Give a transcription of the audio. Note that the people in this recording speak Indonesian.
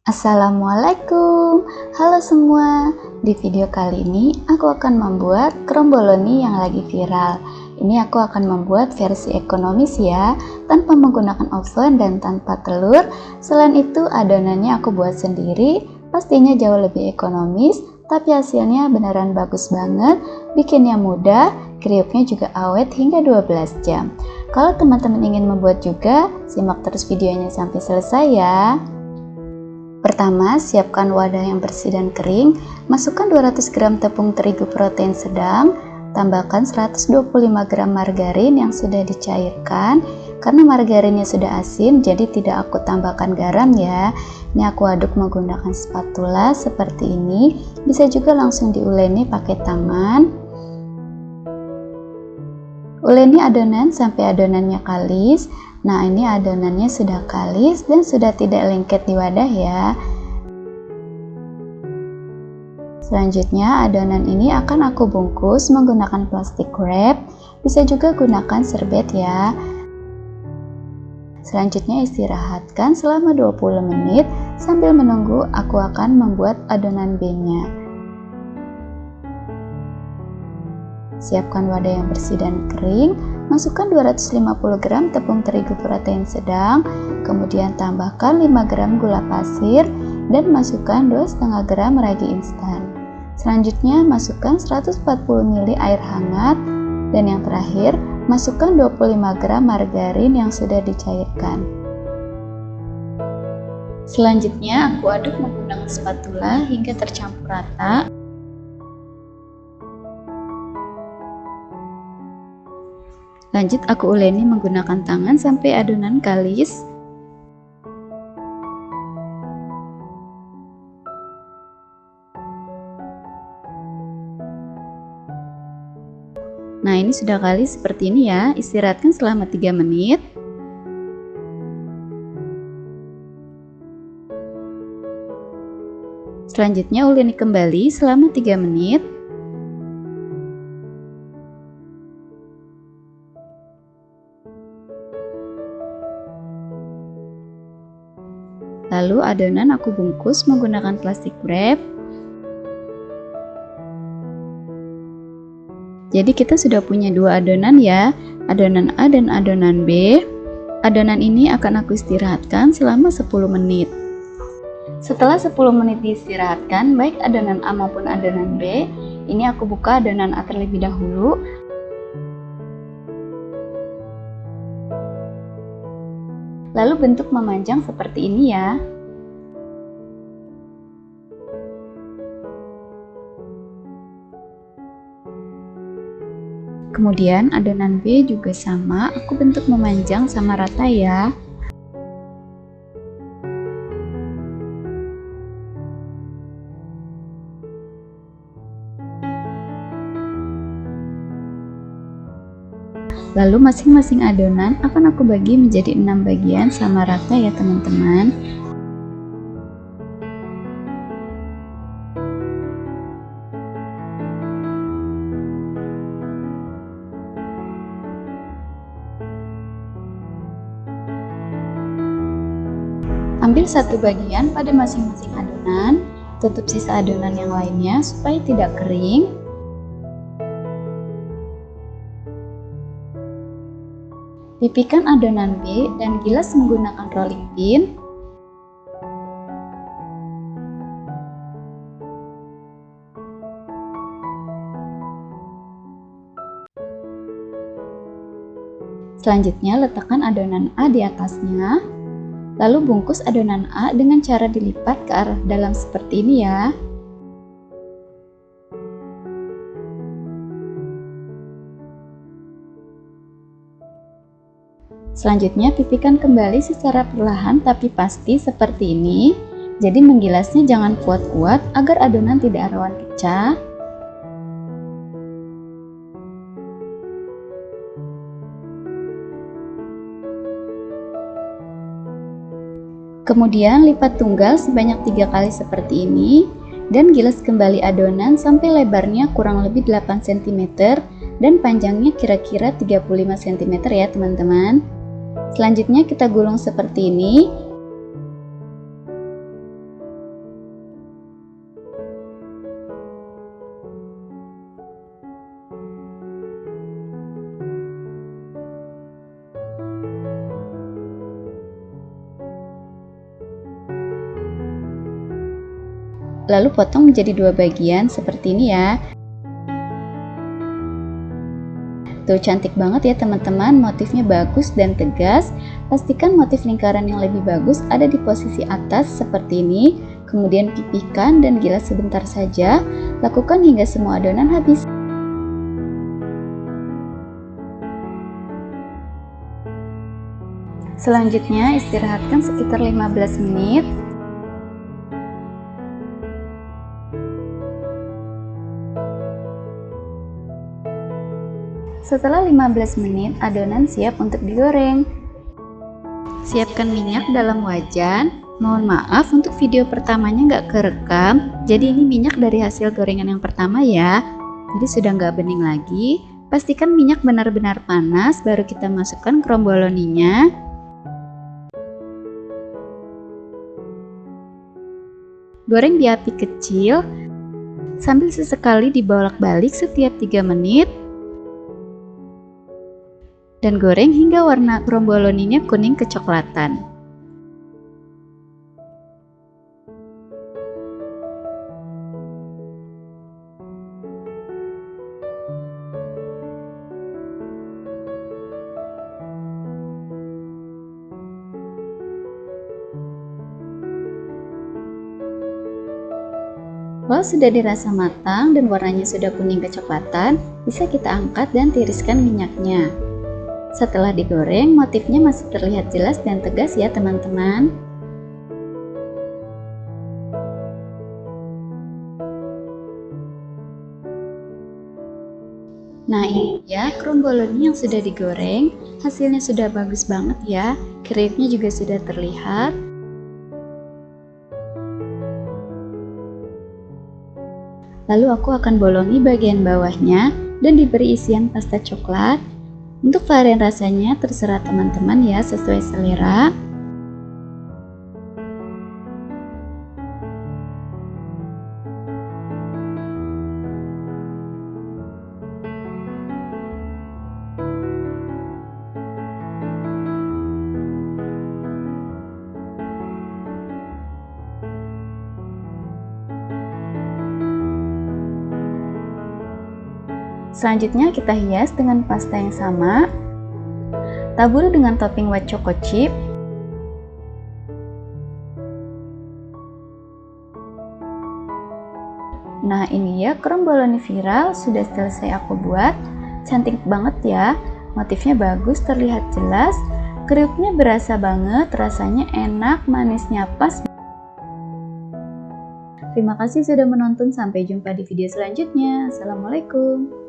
Assalamualaikum, halo semua. Di video kali ini aku akan membuat kromboloni yang lagi viral. Ini aku akan membuat versi ekonomis ya, tanpa menggunakan oven dan tanpa telur. Selain itu adonannya aku buat sendiri, pastinya jauh lebih ekonomis, tapi hasilnya beneran bagus banget, bikinnya mudah, kriuknya juga awet hingga 12 jam. Kalau teman-teman ingin membuat juga, simak terus videonya sampai selesai ya. Pertama, siapkan wadah yang bersih dan kering, masukkan 200 gram tepung terigu protein sedang, tambahkan 125 gram margarin yang sudah dicairkan. Karena margarinnya sudah asin, jadi tidak aku tambahkan garam ya. Ini aku aduk menggunakan spatula seperti ini, bisa juga langsung diuleni pakai tangan. Uleni adonan sampai adonannya kalis. Nah, ini adonannya sudah kalis dan sudah tidak lengket di wadah ya. Selanjutnya adonan ini akan aku bungkus menggunakan plastik wrap. Bisa juga gunakan serbet ya. Selanjutnya istirahatkan selama 20 menit sambil menunggu aku akan membuat adonan B-nya. Siapkan wadah yang bersih dan kering, masukkan 250 gram tepung terigu protein sedang, kemudian tambahkan 5 gram gula pasir, dan masukkan 2,5 gram ragi instan. Selanjutnya masukkan 140 ml air hangat, dan yang terakhir masukkan 25 gram margarin yang sudah dicairkan. Selanjutnya aku aduk menggunakan spatula hingga tercampur rata. Lanjut aku uleni menggunakan tangan sampai adonan kalis. Nah, ini sudah kalis seperti ini ya. Istirahatkan selama 3 menit. Selanjutnya uleni kembali selama 3 menit. Lalu adonan aku bungkus menggunakan plastik wrap. Jadi kita sudah punya dua adonan ya, adonan A dan adonan B. Adonan ini akan aku istirahatkan selama 10 menit. Setelah 10 menit diistirahatkan, baik adonan A maupun adonan B, ini aku buka adonan A terlebih dahulu. Lalu bentuk memanjang seperti ini ya. Kemudian adonan B juga sama, aku bentuk memanjang sama rata ya. Lalu masing-masing adonan akan aku bagi menjadi 6 bagian sama rata ya teman-teman. Ambil satu bagian pada masing-masing adonan, tutup sisa adonan yang lainnya supaya tidak kering. Pipihkan adonan B dan gilas menggunakan rolling pin. Selanjutnya letakkan adonan A di atasnya. Lalu bungkus adonan A dengan cara dilipat ke arah dalam seperti ini ya. Selanjutnya pipihkan kembali secara perlahan tapi pasti seperti ini. Jadi menggilasnya jangan kuat-kuat agar adonan tidak rawan pecah. Kemudian lipat tunggal sebanyak 3 kali seperti ini dan gilas kembali adonan sampai lebarnya kurang lebih 8 cm dan panjangnya kira-kira 35 cm ya teman-teman. Selanjutnya kita gulung seperti ini. Lalu potong menjadi 2 bagian seperti ini ya. Tuh, cantik banget ya teman-teman, motifnya bagus dan tegas. Pastikan motif lingkaran yang lebih bagus ada di posisi atas seperti ini. Kemudian pipihkan dan gilas sebentar saja. Lakukan hingga semua adonan habis. Selanjutnya istirahatkan sekitar 15 menit. Setelah 15 menit, adonan siap untuk digoreng. Siapkan minyak dalam wajan. Mohon maaf untuk video pertamanya nggak kerekam, jadi ini minyak dari hasil gorengan yang pertama ya. Jadi sudah nggak bening lagi. Pastikan minyak benar-benar panas, baru kita masukkan kromboloninya. Goreng di api kecil, sambil sesekali dibolak-balik setiap 3 menit. Dan goreng hingga warna kromboloninya kuning kecoklatan. Kalau sudah dirasa matang dan warnanya sudah kuning kecoklatan, bisa kita angkat dan tiriskan minyaknya. Setelah digoreng, motifnya masih terlihat jelas dan tegas ya teman-teman. Nah ini ya kromboloni yang sudah digoreng, hasilnya sudah bagus banget ya, kriuknya juga sudah terlihat. Lalu aku akan bolongi bagian bawahnya dan diberi isian pasta coklat. Untuk varian rasanya terserah teman-teman ya, sesuai selera. Selanjutnya kita hias dengan pasta yang sama. Taburi dengan topping white choco chip. Nah ini ya kromboloni viral sudah selesai aku buat. Cantik banget ya, motifnya bagus, terlihat jelas. Kriuknya berasa banget, rasanya enak, manisnya pas. Terima kasih sudah menonton, sampai jumpa di video selanjutnya. Assalamualaikum.